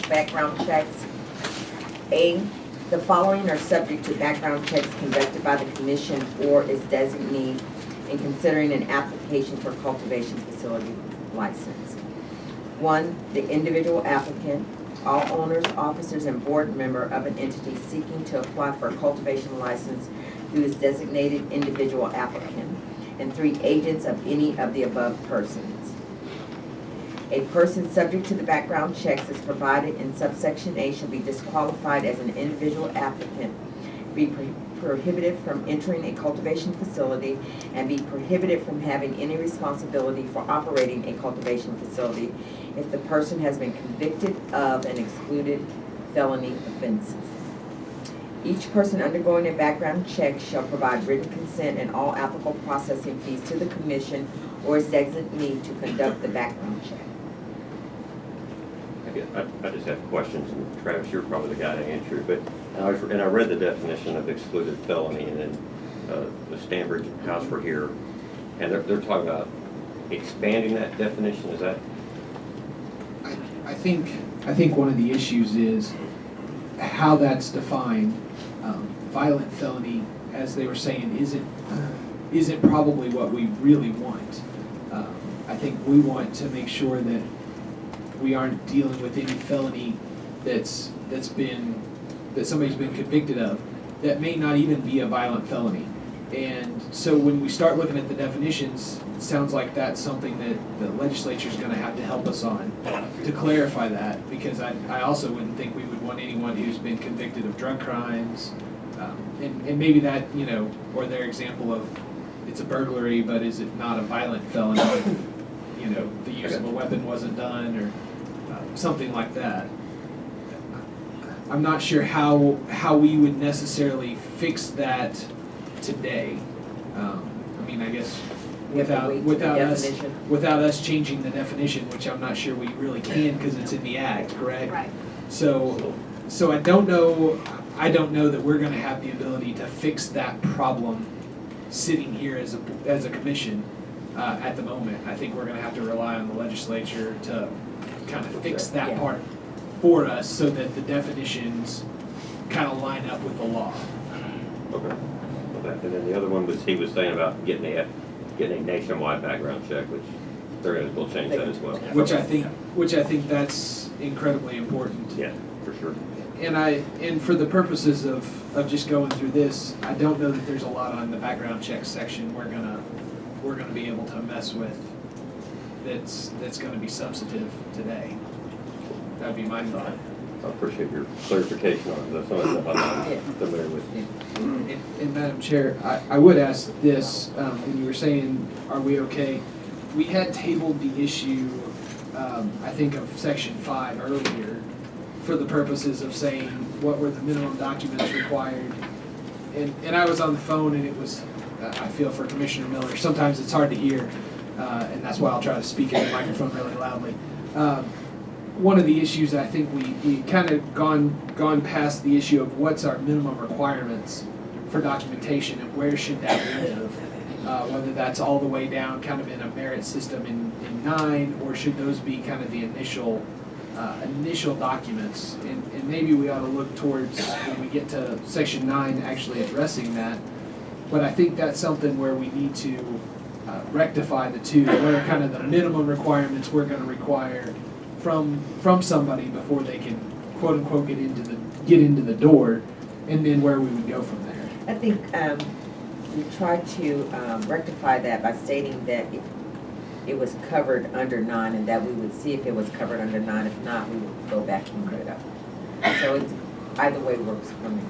background checks. A, the following are subject to background checks conducted by the commission or its designee in considering an application for cultivation facility license. 1, the individual applicant, all owners, officers, and board member of an entity seeking to apply for a cultivation license through its designated individual applicant, and 3, agents of any of the above persons. A person subject to the background checks as provided in subsection A shall be disqualified as an individual applicant, be prohibited from entering a cultivation facility, and be prohibited from having any responsibility for operating a cultivation facility if the person has been convicted of and excluded felony offenses. Each person undergoing a background check shall provide written consent and all applicable processing fees to the commission or its designee to conduct the background check. I just have questions, and Travis, you're probably the guy to answer it, but I read the definition of excluded felony, and then the Stanbridge House were here, and they're talking about expanding that definition. Is that? I think one of the issues is how that's defined. Violent felony, as they were saying, isn't probably what we really want. I think we want to make sure that we aren't dealing with any felony that somebody's been convicted of that may not even be a violent felony. And so when we start looking at the definitions, it sounds like that's something that the legislature is going to have to help us on to clarify that, because I also wouldn't think we would want anyone who's been convicted of drug crimes, and maybe that, or their example of it's a burglary, but is it not a violent felony if, the use of a weapon wasn't done, or something like that. I'm not sure how we would necessarily fix that today. I guess without us changing the definition, which I'm not sure we really can because it's in the Act, correct? Right. So I don't know that we're going to have the ability to fix that problem sitting here as a commission at the moment. I think we're going to have to rely on the legislature to kind of fix that part for us so that the definitions kind of line up with the law. Okay. And then the other one was, he was saying about getting a nationwide background check, which we'll change that as well. Which I think that's incredibly important. Yeah, for sure. And for the purposes of just going through this, I don't know that there's a lot on the background check section we're gonna be able to mess with that's gonna be substantive today. That'd be my thought. I appreciate your clarification on some of the stuff I'm not familiar with. And Madam Chair, I would ask this, when you were saying, are we okay? We had tabled the issue, I think of section 5 earlier, for the purposes of saying what were the minimum documents required. And I was on the phone, and it was, I feel for Commissioner Miller, sometimes it's hard to hear, and that's why I'll try to speak in the microphone really loudly. One of the issues, I think we kind of gone past the issue of what's our minimum requirements for documentation and where should that live, whether that's all the way down kind of in a merit system in 9, or should those be kind of the initial documents, and maybe we ought to look towards, when we get to section 9, actually addressing that. But I think that's something where we need to rectify the two. What are kind of the minimum requirements we're going to require from somebody before they can quote unquote get into the door, and then where we would go from there. I think we tried to rectify that by stating that if it was covered under 9, and that we would see if it was covered under 9. If not, we would go back and put it up. So it's, either way works for me.